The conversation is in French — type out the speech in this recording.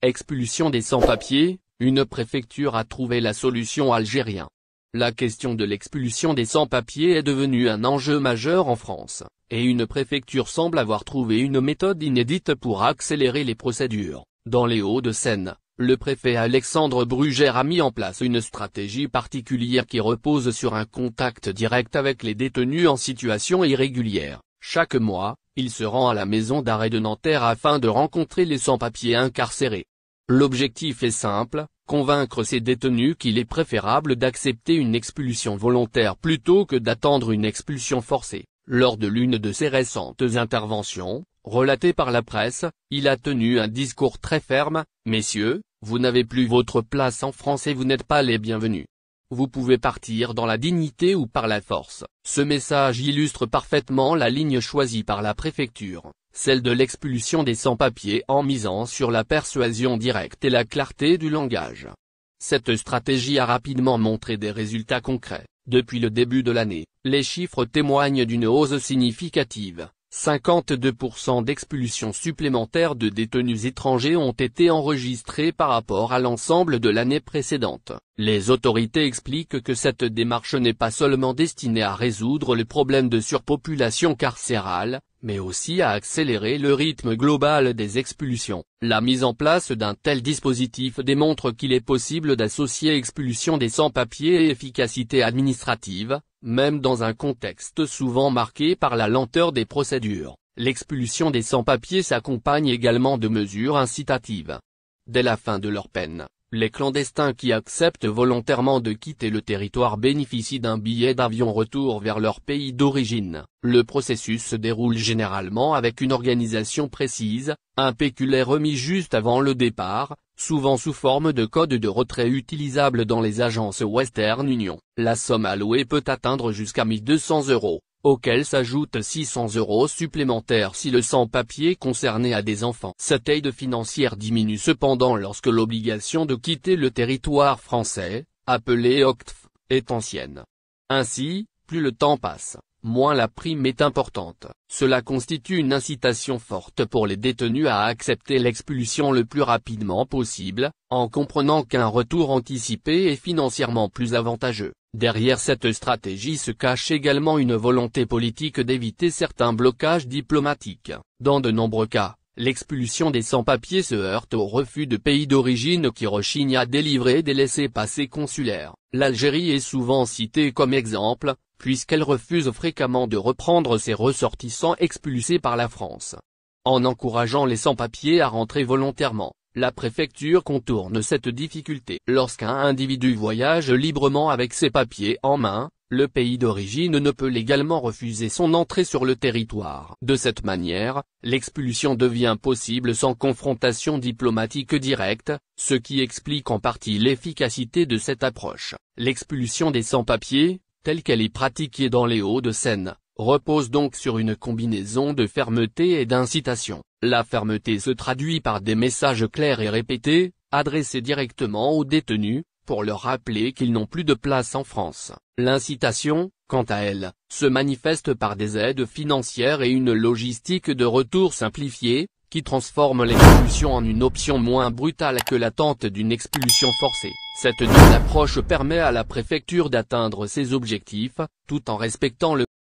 Expulsion des sans-papiers, une préfecture a trouvé la solution algérien. La question de l'expulsion des sans-papiers est devenue un enjeu majeur en France, et une préfecture semble avoir trouvé une méthode inédite pour accélérer les procédures. Dans les Hauts-de-Seine, le préfet Alexandre Brugère a mis en place une stratégie particulière qui repose sur un contact direct avec les détenus en situation irrégulière. Chaque mois, il se rend à la maison d'arrêt de Nanterre afin de rencontrer les sans-papiers incarcérés. L'objectif est simple, convaincre ces détenus qu'il est préférable d'accepter une expulsion volontaire plutôt que d'attendre une expulsion forcée. Lors de l'une de ses récentes interventions, relatée par la presse, il a tenu un discours très ferme: « Messieurs, vous n'avez plus votre place en France et vous n'êtes pas les bienvenus. Vous pouvez partir dans la dignité ou par la force ». Ce message illustre parfaitement la ligne choisie par la préfecture, celle de l'expulsion des sans-papiers en misant sur la persuasion directe et la clarté du langage. Cette stratégie a rapidement montré des résultats concrets. Depuis le début de l'année, les chiffres témoignent d'une hausse significative. 52% d'expulsions supplémentaires de détenus étrangers ont été enregistrées par rapport à l'ensemble de l'année précédente. Les autorités expliquent que cette démarche n'est pas seulement destinée à résoudre le problème de surpopulation carcérale, mais aussi à accélérer le rythme global des expulsions. La mise en place d'un tel dispositif démontre qu'il est possible d'associer expulsion des sans-papiers et efficacité administrative, même dans un contexte souvent marqué par la lenteur des procédures. L'expulsion des sans-papiers s'accompagne également de mesures incitatives. Dès la fin de leur peine, les clandestins qui acceptent volontairement de quitter le territoire bénéficient d'un billet d'avion retour vers leur pays d'origine. Le processus se déroule généralement avec une organisation précise, un pécule remis juste avant le départ, souvent sous forme de code de retrait utilisable dans les agences Western Union. La somme allouée peut atteindre jusqu'à 1 200 €, auxquels s'ajoutent 600 € supplémentaires si le sans-papier concerné a des enfants. Cette aide financière diminue cependant lorsque l'obligation de quitter le territoire français, appelée OQTF, est ancienne. Ainsi, plus le temps passe, moins la prime est importante. Cela constitue une incitation forte pour les détenus à accepter l'expulsion le plus rapidement possible, en comprenant qu'un retour anticipé est financièrement plus avantageux. Derrière cette stratégie se cache également une volonté politique d'éviter certains blocages diplomatiques. Dans de nombreux cas, l'expulsion des sans-papiers se heurte au refus de pays d'origine qui rechignent à délivrer des laissez-passer consulaires. L'Algérie est souvent citée comme exemple, puisqu'elle refuse fréquemment de reprendre ses ressortissants expulsés par la France. En encourageant les sans-papiers à rentrer volontairement, la préfecture contourne cette difficulté. Lorsqu'un individu voyage librement avec ses papiers en main, le pays d'origine ne peut légalement refuser son entrée sur le territoire. De cette manière, l'expulsion devient possible sans confrontation diplomatique directe, ce qui explique en partie l'efficacité de cette approche. L'expulsion des sans-papiers, telle qu'elle est pratiquée dans les Hauts-de-Seine, repose donc sur une combinaison de fermeté et d'incitation. La fermeté se traduit par des messages clairs et répétés, adressés directement aux détenus, pour leur rappeler qu'ils n'ont plus de place en France. L'incitation, quant à elle, se manifeste par des aides financières et une logistique de retour simplifiée, qui transforme l'expulsion en une option moins brutale que l'attente d'une expulsion forcée. Cette nouvelle approche permet à la préfecture d'atteindre ses objectifs, tout en respectant le